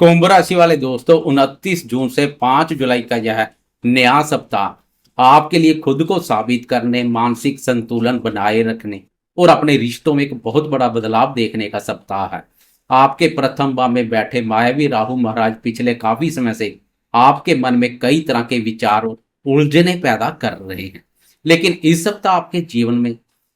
कुंभ राशि वाले दोस्तों, 29 जून से 5 जुलाई का यह नया सप्ताह आपके लिए खुद को साबित करने, मानसिक संतुलन बनाए रखने और अपने रिश्तों में एक बहुत बड़ा बदलाव देखने का सप्ताह है। आपके प्रथम भाव में बैठे मायावी राहु महाराज पिछले काफी समय से आपके मन में कई तरह के विचार और उलझने पैदा कर रहे हैं। लेकिन इस सप्ताह आपके जीवन में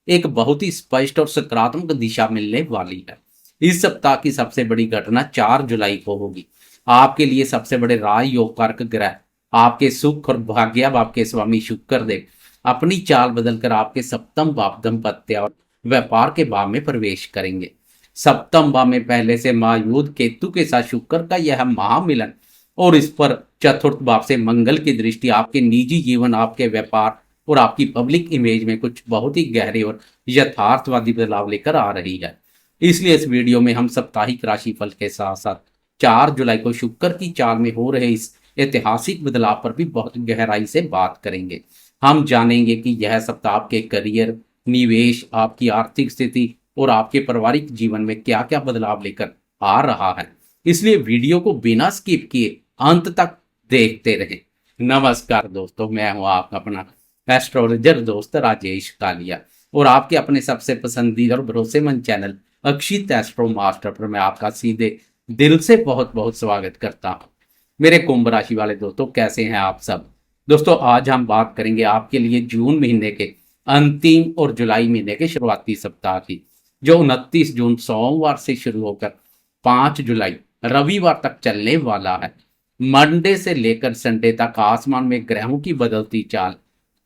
एक बहुत ही स्पष्ट और सकारात्मक दिशा मिलने वाली है। इस सप्ताह की सबसे बड़ी घटना 4 जुलाई को होगी। आपके लिए सबसे बड़े राज योग कारक ग्रह आपके सुख और भाग्य भाव के स्वामी शुक्र देव अपनी चाल बदलकर आपके सप्तम भाव दाम्पत्य और व्यापार के भाव में प्रवेश करेंगे। सप्तम भाव में पहले से मौजूद केतु के साथ शुक्र का यह महामिलन और इस पर चतुर्थ भाव से मंगल की दृष्टि आपके निजी जीवन, आपके व्यापार और आपकी पब्लिक इमेज में कुछ बहुत ही गहरे और यथार्थवादी बदलाव लेकर आ रही है। इसलिए इस वीडियो में हम साप्ताहिक राशिफल के साथ साथ 4 जुलाई को शुक्र की चाल में हो रहे इस ऐतिहासिक बदलाव पर भी बहुत गहराई से बात करेंगे। हम जानेंगे कि यह सप्ताह आपके करियर, निवेश, आपकी आर्थिक स्थिति और आपके पारिवारिक जीवन में क्या क्या बदलाव लेकर आ रहा है। इसलिए वीडियो को बिना स्किप किए अंत तक देखते रहें। नमस्कार दोस्तों, मैं हूं आपका अपना एस्ट्रोलॉजर दोस्त राजेश कालिया और आपके अपने सबसे पसंदीदा और भरोसेमंद चैनल अक्षित एस्ट्रो मास्टर पर मैं आपका सीधे दिल से बहुत बहुत स्वागत करता हूं। मेरे कुंभ राशि वाले दोस्तों, कैसे हैं आप सब। दोस्तों, आज हम बात करेंगे आपके लिए जून महीने के अंतिम और जुलाई महीने के शुरुआती सप्ताह की, जो 29 जून सोमवार से शुरू होकर 5 जुलाई रविवार तक चलने वाला है। मंडे से लेकर संडे तक आसमान में ग्रहों की बदलती चाल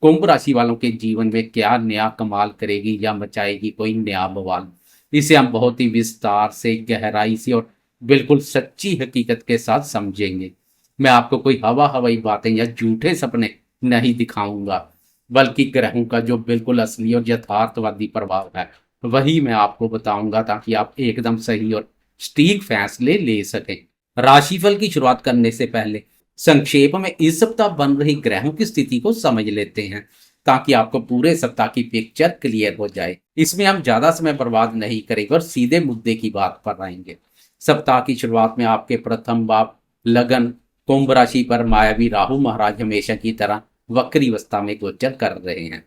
कुंभ राशि वालों के जीवन में क्या नया कमाल करेगी या मचाएगी कोई नया बवाल। इसे हम बहुत ही विस्तार से, गहराई से और बिल्कुल सच्ची हकीकत के साथ समझेंगे। मैं आपको कोई हवा हवाई बातें या झूठे सपने नहीं दिखाऊंगा, बल्कि ग्रहों का जो बिल्कुल असली और यथार्थवादी प्रभाव है वही मैं आपको बताऊंगा, ताकि आप एकदम सही और सटीक फैसले ले सकें। राशिफल की शुरुआत करने से पहले संक्षेप में इस सप्ताह बन रही ग्रहों की स्थिति को समझ लेते हैं, ताकि आपको पूरे सप्ताह की पिक्चर क्लियर हो जाए। इसमें हम ज्यादा समय बर्बाद नहीं करेंगे और सीधे मुद्दे की बात पर आएंगे। सप्ताह की शुरुआत में आपके प्रथम भाव लगन कुंभ राशि पर मायावी राहु महाराज हमेशा की तरह वक्री अवस्था में गोचर कर रहे हैं।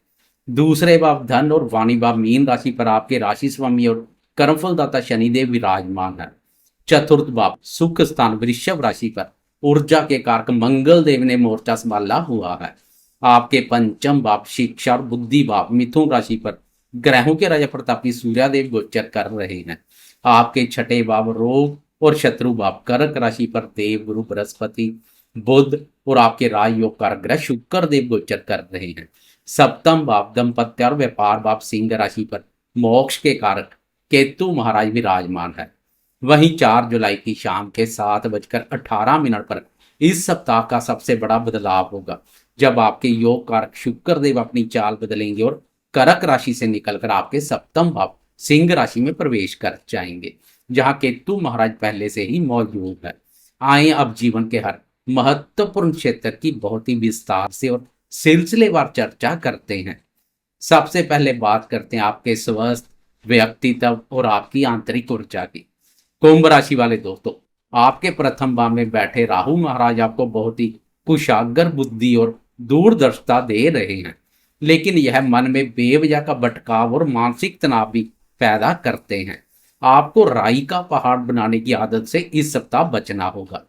दूसरे भाव धन और वाणी भाव मीन राशि पर आपके राशि स्वामी और कर्मफलदाता शनिदेव विराजमान है। चतुर्थ भाव सुख स्थान वृषभ राशि पर ऊर्जा के कारक मंगल देव ने मोर्चा संभाला हुआ है। आपके पंचम भाव शिक्षा और बुद्धि भाव मिथुन राशि पर ग्रहों के राजा प्रतापी सूर्यदेव गोचर कर रहे हैं। आपके छठे भाव रोग और शत्रु भाव कर्क राशि पर देव गुरु बृहस्पति बुध और आपके राजयोग कारक ग्रह शुक्र देव गोचर कर रहे हैं। सप्तम भाव दंपत्य और व्यापार भाव सिंह राशि पर मोक्ष के कारक केतु महाराज विराजमान है। वहीं 4 जुलाई की शाम के 7:18 पर इस सप्ताह का सबसे बड़ा बदलाव होगा, जब आपके योग कारक शुक्र देव अपनी चाल बदलेंगे और कर्क राशि से निकलकर आपके सप्तम भाव सिंह राशि में प्रवेश कर जाएंगे, जहां केतु महाराज पहले से ही मौजूद है। आए अब जीवन के हर महत्वपूर्ण क्षेत्र की बहुत ही विस्तार से और सिलसिलेवार चर्चा करते हैं। सबसे पहले बात करते हैं आपके स्वस्थ, व्यक्तित्व और आपकी आंतरिक ऊर्जा की। कुंभ राशि वाले दोस्तों, आपके प्रथम भाव में बैठे राहु महाराज आपको बहुत ही कुशाग्र बुद्धि और दूरदर्शिता दे रहे हैं, लेकिन यह मन में बेवजह का भटकाव और मानसिक तनाव भी पैदा करते हैं। आपको राई का पहाड़ बनाने की आदत से इस सप्ताह बचना होगा।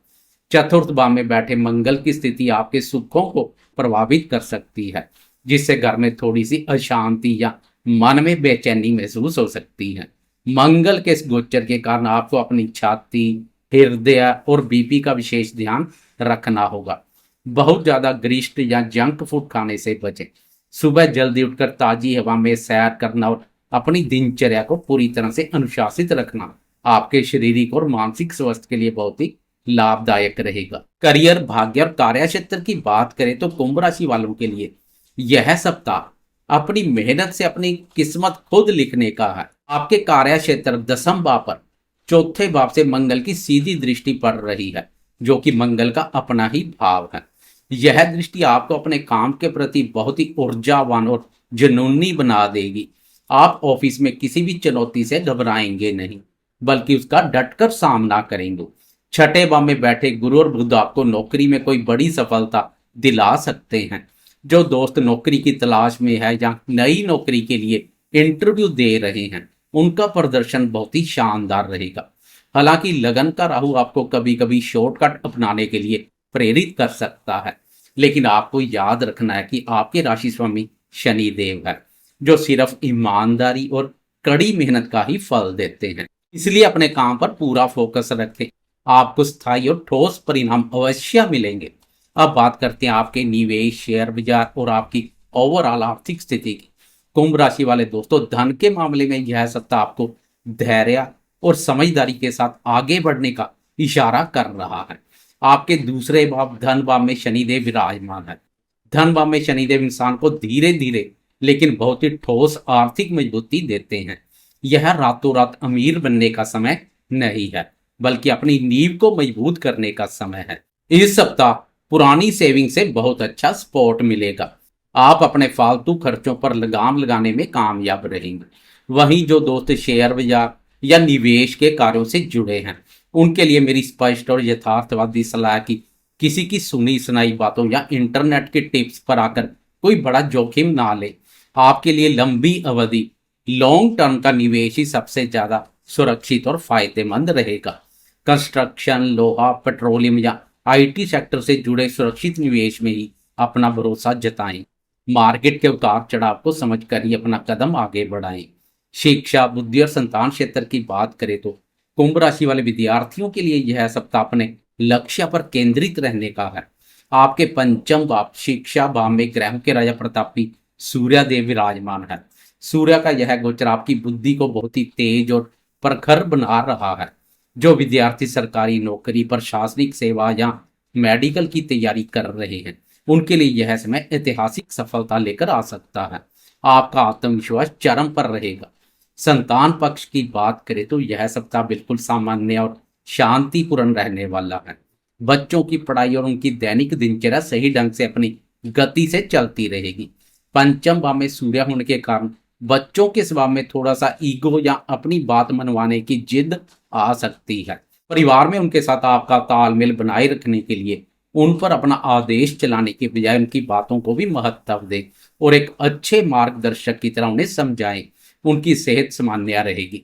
चतुर्थ भाव में बैठे मंगल की स्थिति आपके सुखों को प्रभावित कर सकती है, जिससे घर में थोड़ी सी अशांति या मन में बेचैनी महसूस हो सकती है। मंगल के इस गोचर के कारण आपको अपनी छाती, हृदय और बीपी का विशेष ध्यान रखना होगा। बहुत ज्यादा गरिष्ठ या जंक फूड खाने से बचें। सुबह जल्दी उठकर ताजी हवा में सैर करना और अपनी दिनचर्या को पूरी तरह से अनुशासित रखना आपके शारीरिक और मानसिक स्वास्थ्य के लिए बहुत ही लाभदायक रहेगा। करियर, भाग्य और कार्य क्षेत्र की बात करें तो कुंभ राशि वालों के लिए यह सप्ताह अपनी मेहनत से अपनी किस्मत खुद लिखने का है। आपके कार्य क्षेत्र दसम भाव पर चौथे भाव से मंगल की सीधी दृष्टि पड़ रही है, जो कि मंगल का अपना ही भाव है। यह दृष्टि आपको अपने काम के प्रति बहुत ही ऊर्जावान और जुनूनी बना देगी। आप ऑफिस में किसी भी चुनौती से घबराएंगे नहीं, बल्कि उसका डटकर सामना करेंगे। छठे भाव में बैठे गुरु और बुध आपको नौकरी में कोई बड़ी सफलता दिला सकते हैं। जो दोस्त नौकरी की तलाश में है या नई नौकरी के लिए इंटरव्यू दे रहे हैं, उनका प्रदर्शन बहुत ही शानदार रहेगा। हालांकि लगन का राहु आपको कभी कभी शॉर्टकट अपनाने के लिए प्रेरित कर सकता है, लेकिन आपको याद रखना है कि आपके राशि स्वामी शनि देव है, जो सिर्फ ईमानदारी और कड़ी मेहनत का ही फल देते हैं। इसलिए अपने काम पर पूरा फोकस रखें, आपको स्थायी और ठोस परिणाम अवश्य मिलेंगे। अब बात करते हैं आपके निवेश, शेयर बाजार और आपकी ओवरऑल आर्थिक स्थिति की। कुंभ राशि वाले दोस्तों, धन के मामले में यह सप्ताह आपको धैर्य और समझदारी के साथ आगे बढ़ने का इशारा कर रहा है। आपके दूसरे भाव धन भाव में शनिदेव विराजमान है। धन भाव में शनिदेव इंसान को धीरे धीरे लेकिन बहुत ही ठोस आर्थिक मजबूती देते हैं। यह रातों रात अमीर बनने का समय नहीं है, बल्कि अपनी नींव को मजबूत करने का समय है। इस सप्ताह पुरानी सेविंग से बहुत अच्छा सपोर्ट मिलेगा। आप अपने फालतू खर्चों पर लगाम लगाने में कामयाब रहेंगे। वहीं जो दोस्त शेयर बाजार या निवेश के कार्यों से जुड़े हैं, उनके लिए मेरी स्पष्ट और यथार्थवादी सलाह है कि किसी की सुनी सुनाई बातों या इंटरनेट के टिप्स पर आकर कोई बड़ा जोखिम ना ले। आपके लिए लंबी अवधि लॉन्ग टर्म का निवेश ही सबसे ज्यादा सुरक्षित और फायदेमंद रहेगा। कंस्ट्रक्शन, लोहा, पेट्रोलियम या आईटी सेक्टर से जुड़े सुरक्षित निवेश में ही अपना भरोसा जताएं। मार्केट के उतार चढ़ाव को समझकर ही अपना कदम आगे बढ़ाएं। शिक्षा, बुद्धि और संतान क्षेत्र की बात करें तो कुंभ राशि वाले विद्यार्थियों के लिए यह सप्ताह अपने लक्ष्य पर केंद्रित रहने का है। आपके पंचम भाव शिक्षा भाव में ग्रहों के राजा प्रतापी सूर्य देव विराजमान है। सूर्य का यह गोचर आपकी बुद्धि को बहुत ही तेज और प्रखर बना रहा है। जो विद्यार्थी सरकारी नौकरी, प्रशासनिक सेवा या मेडिकल की तैयारी कर रहे हैं, उनके लिए यह समय ऐतिहासिक सफलता लेकर आ सकता है। आपका आत्मविश्वास चरम पर रहेगा। संतान पक्ष की बात करें तो यह सप्ताह बिल्कुल सामान्य और शांतिपूर्ण रहने वाला है। बच्चों की पढ़ाई और उनकी दैनिक दिनचर्या सही ढंग से अपनी गति से चलती रहेगी। पंचम भाव में सूर्य होने के कारण बच्चों के स्वभाव में थोड़ा सा ईगो या अपनी बात मनवाने की जिद आ सकती है। परिवार में उनके साथ आपका तालमेल बनाए रखने के लिए उन पर अपना आदेश चलाने के बजाय उनकी बातों को भी महत्व दें और एक अच्छे मार्गदर्शक की तरह उन्हें समझाएं। उनकी सेहत सामान्य रहेगी।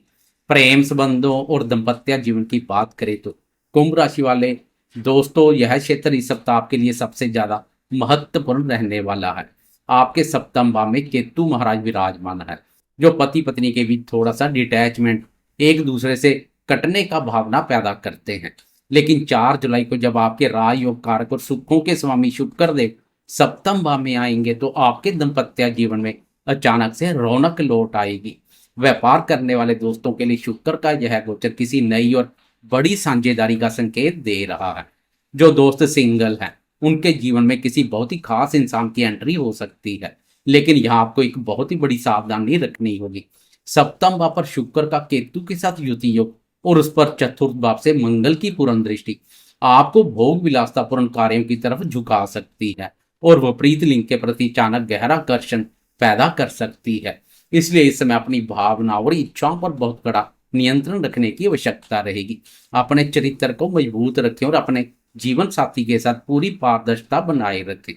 प्रेम संबंधों और दाम्पत्य जीवन की बात करें तो कुंभ राशि वाले दोस्तों, यह क्षेत्र इस सप्ताह आपके लिए सबसे ज्यादा महत्वपूर्ण रहने वाला है। आपके सप्तम भाव में केतु महाराज विराजमान है, जो पति पत्नी के बीच थोड़ा सा डिटैचमेंट, एक दूसरे से कटने का भावना पैदा करते हैं। लेकिन 4 जुलाई को जब आपके राज योग कारक और सुखों के स्वामी शुक्र देव सप्तम भाव में आएंगे, तो आपके दाम्पत्य जीवन में अचानक से रौनक लौट आएगी। व्यापार करने वाले दोस्तों के लिए शुक्र का यह गोचर किसी नई और बड़ी साझेदारी का संकेत दे रहा है। जो दोस्त सिंगल हैं, उनके जीवन में किसी बहुत ही खास इंसान की एंट्री हो सकती है, लेकिन यहाँ आपको एक बहुत ही बड़ी सावधानी रखनी होगी। सप्तम भाव पर शुक्र का केतु के साथ युति योग और उस पर चतुर्थ भाव से मंगल की पूर्ण दृष्टि आपको भोग विलासतापूर्ण कार्यों की तरफ झुका सकती है और विपरीत लिंग के प्रति अचानक गहरा आकर्षण पैदा कर सकती है। इसलिए इस समय अपनी भावना और इच्छाओं पर बहुत कड़ा नियंत्रण रखने की आवश्यकता रहेगी। अपने चरित्र को मजबूत रखें और अपने जीवन साथी के साथ पूरी पारदर्शिता बनाए रखें।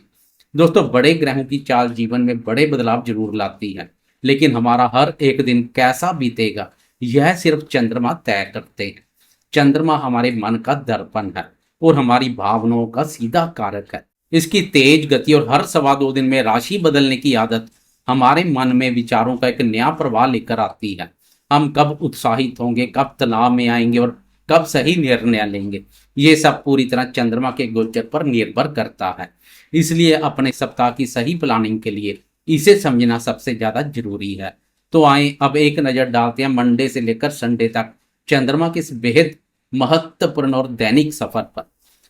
दोस्तों, बड़े ग्रहों की चाल जीवन में बड़े बदलाव जरूर लाती है, लेकिन हमारा हर एक दिन कैसा बीतेगा यह सिर्फ चंद्रमा तय करते हैं। चंद्रमा हमारे मन का दर्पण है और हमारी भावनाओं का सीधा कारक है। इसकी तेज गति और हर सवा 2 दिन में राशि बदलने की आदत हमारे मन में विचारों का एक नया प्रवाह लेकर आती है। हम कब उत्साहित होंगे, कब तनाव में आएंगे और कब सही निर्णय लेंगे, ये सब पूरी तरह चंद्रमा के गोचर पर निर्भर करता है। इसलिए अपने सप्ताह की सही प्लानिंग के लिए इसे समझना सबसे ज्यादा जरूरी है। तो आए अब एक नजर डालते हैं मंडे से लेकर संडे तक चंद्रमा के इस बेहद महत्वपूर्ण और दैनिक सफर पर।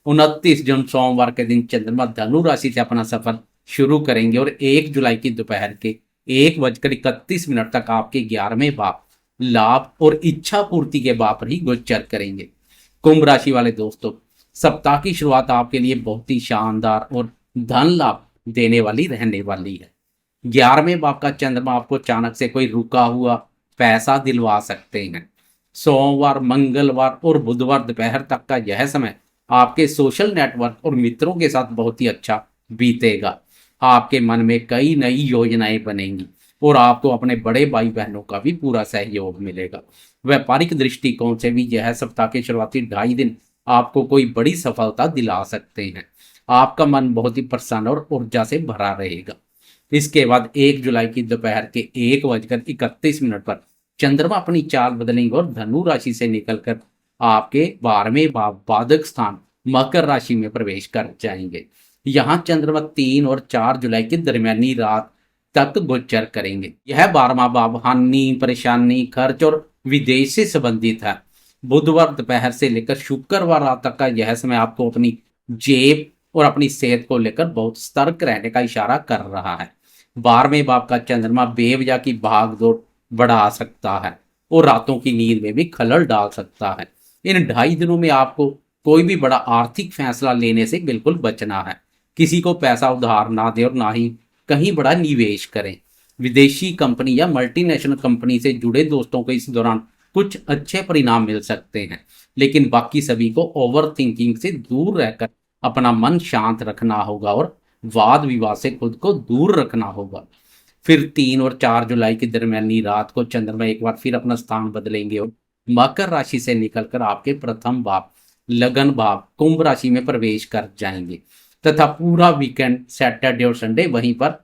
29 जून सोमवार के दिन चंद्रमा धनु राशि से अपना सफर शुरू करेंगे और 1 जुलाई की दोपहर के 1:31 तक आपके 11वें भाव लाभ और इच्छा पूर्ति के भाव पर ही गोचर करेंगे। कुंभ राशि वाले दोस्तों, सप्ताह की शुरुआत आपके लिए बहुत ही शानदार और धन लाभ देने वाली रहने वाली है। 11वें भाव का चंद्रमा आपको अचानक से कोई रुका हुआ पैसा दिलवा सकते हैं। सोमवार, मंगलवार और बुधवार दोपहर तक का यह समय आपके सोशल नेटवर्क और मित्रों के साथ बहुत ही अच्छा बीतेगा। आपके मन में कई नई योजनाएं बनेंगी और आपको अपने बड़े भाई बहनों का भी पूरा सहयोग मिलेगा। व्यापारिक दृष्टिकोण से भी यह सप्ताह के शुरुआती 2.5 दिन आपको कोई बड़ी सफलता दिला सकते हैं। आपका मन बहुत ही प्रसन्न और ऊर्जा से भरा रहेगा। इसके बाद 1 जुलाई की दोपहर के 1:31 पर चंद्रमा अपनी चाल बदलेंगे और धनु राशि से निकलकर आपके 12वें भाव बाधक स्थान मकर राशि में प्रवेश कर जाएंगे। यहाँ चंद्रमा 3 और 4 जुलाई की दरमियानी रात तक गोचर करेंगे। यह 12वां भाव हानि, परेशानी, खर्च और विदेश से संबंधित है। बुधवार दोपहर से लेकर शुक्रवार रात तक का यह समय आपको अपनी जेब और अपनी सेहत को लेकर बहुत सतर्क रहने का इशारा कर रहा है। 12वें भाव का चंद्रमा बेवजह की भागदौड़ बढ़ा सकता है और रातों की नींद में भी खलल डाल सकता है। इन 2.5 दिनों में आपको कोई भी बड़ा आर्थिक फैसला लेने से बिल्कुल बचना है। किसी को पैसा उधार ना दें और ना ही कहीं बड़ा निवेश करें। विदेशी कंपनी या मल्टीनेशनल कंपनी से जुड़े दोस्तों को इस दौरान कुछ अच्छे परिणाम मिल सकते हैं, लेकिन बाकी सभी को ओवर थिंकिंग से दूर रहकर अपना मन शांत रखना होगा और वाद विवाद से खुद को दूर रखना होगा। फिर 3 और 4 जुलाई की दरमियानी रात को चंद्रमा एक बार फिर अपना स्थान बदलेंगे और मकर राशि से निकलकर आपके प्रथम भाव लगन भाव कुंभ राशि में प्रवेश कर जाएंगे तथा पूरा वीकेंड सैटरडे और संडे वहीं पर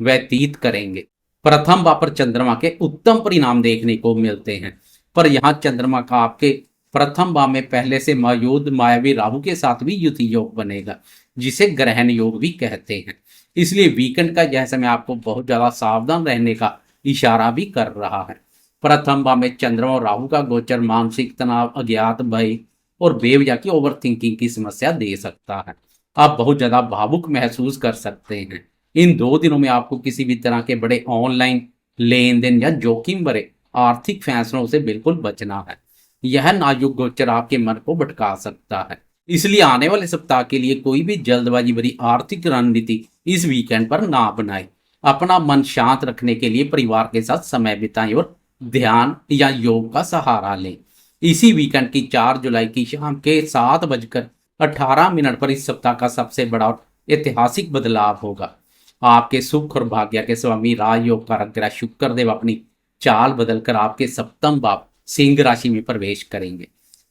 व्यतीत करेंगे। प्रथम भाव पर चंद्रमा के उत्तम परिणाम देखने को मिलते हैं, पर यहाँ चंद्रमा का आपके प्रथम भाव में पहले से मौजूद मायावी राहु के साथ भी युति योग बनेगा, जिसे ग्रहण योग भी कहते हैं। इसलिए वीकेंड का यह समय आपको बहुत ज्यादा सावधान रहने का इशारा भी कर रहा है। प्रथम भाव में चंद्रमा और राहु का गोचर मानसिक तनाव, अज्ञात भय और बेवजह की ओवर थिंकिंग की समस्या दे सकता है। आप बहुत ज्यादा भावुक महसूस कर सकते हैं। इन 2 दिनों में आपको किसी भी तरह के बड़े ऑनलाइन लेन देन या जोखिम भरे आर्थिक फैसलों से बिल्कुल बचना है। यह नाजुक गोचर आपके मन को भटका सकता है। इसलिए आने वाले सप्ताह के लिए कोई भी जल्दबाजी भरी आर्थिक रणनीति इस वीकेंड पर ना बनाए। अपना मन शांत रखने के लिए परिवार के साथ समय बिताएं और ध्यान या योग का सहारा लें। इसी वीकेंड की 4 जुलाई की शाम के 7:18 पर इस सप्ताह का सबसे बड़ा और ऐतिहासिक बदलाव होगा। आपके सुख और भाग्य के स्वामी राजयोग कारक ग्रह शुक्रदेव अपनी चाल बदलकर आपके सप्तम भाव सिंह राशि में प्रवेश करेंगे।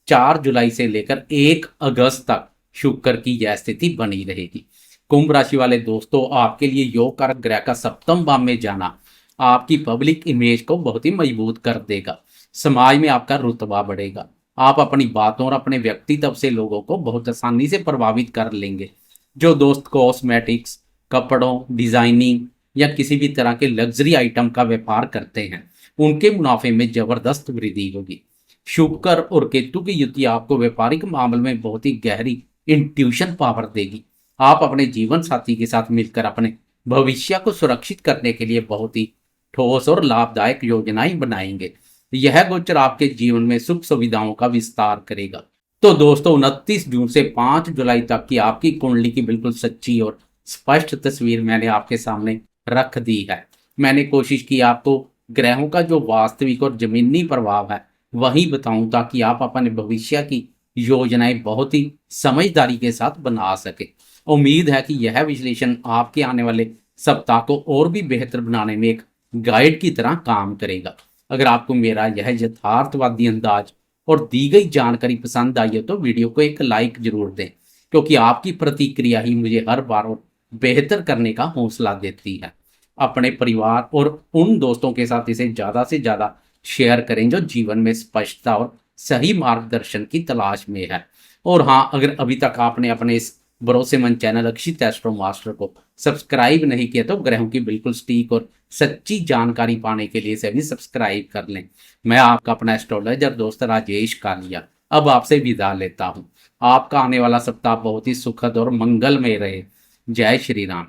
4 जुलाई से लेकर 1 अगस्त तक शुक्र की यह स्थिति बनी रहेगी। कुंभ राशि वाले दोस्तों, आपके लिए योग कारक ग्रह का सप्तम भाव में जाना आपकी पब्लिक इमेज को बहुत ही मजबूत कर देगा। समाज में आपका रुतबा बढ़ेगा। आप अपनी बातों और अपने व्यक्तित्व से लोगों को बहुत आसानी से प्रभावित कर लेंगे। जो दोस्त कॉस्मेटिक्स, कपड़ों, डिजाइनिंग या किसी भी तरह के लग्जरी आइटम का व्यापार करते हैं, उनके मुनाफे में जबरदस्त वृद्धि होगी। शुक्र और केतु की युति आपको व्यापारिक मामले में बहुत ही गहरी इंट्यूशन पावर देगी। आप अपने जीवन साथी के साथ मिलकर अपने भविष्य को सुरक्षित करने के लिए बहुत ही ठोस और लाभदायक योजनाएं बनाएंगे। यह गोचर आपके जीवन में सुख सुविधाओं का विस्तार करेगा। तो दोस्तों, 29 जून से 5 जुलाई तक की आपकी कुंडली की बिल्कुल सच्ची और स्पष्ट तस्वीर मैंने आपके सामने रख दी है। मैंने कोशिश की आपको ग्रहों का जो वास्तविक और जमीनी प्रभाव है वही बताऊं, ताकि आप अपने भविष्य की योजनाएं बहुत ही समझदारी के साथ बना सके। उम्मीद है कि यह विश्लेषण आपके आने वाले सप्ताह को और भी बेहतर बनाने में एक गाइड की तरह काम करेगा। अगर आपको मेरा यह यथार्थवादी अंदाज और दी गई जानकारी पसंद आई है तो वीडियो को एक लाइक जरूर दें, क्योंकि आपकी प्रतिक्रिया ही मुझे हर बार और बेहतर करने का हौसला देती है। अपने परिवार और उन दोस्तों के साथ इसे ज़्यादा से ज़्यादा शेयर करें जो जीवन में स्पष्टता और सही मार्गदर्शन की तलाश में है। और हाँ, अगर अभी तक आपने अपने इस भरोसेमंद चैनल अक्षित एस्ट्रो मास्टर को सब्सक्राइब नहीं किया तो ग्रहों की बिल्कुल सटीक और सच्ची जानकारी पाने के लिए इसे भी सब्सक्राइब कर लें। मैं आपका अपना एस्ट्रोलॉजर दोस्त राजेश कालिया अब आपसे विदा लेता हूँ। आपका आने वाला सप्ताह बहुत ही सुखद और मंगलमय रहे। जय श्री राम।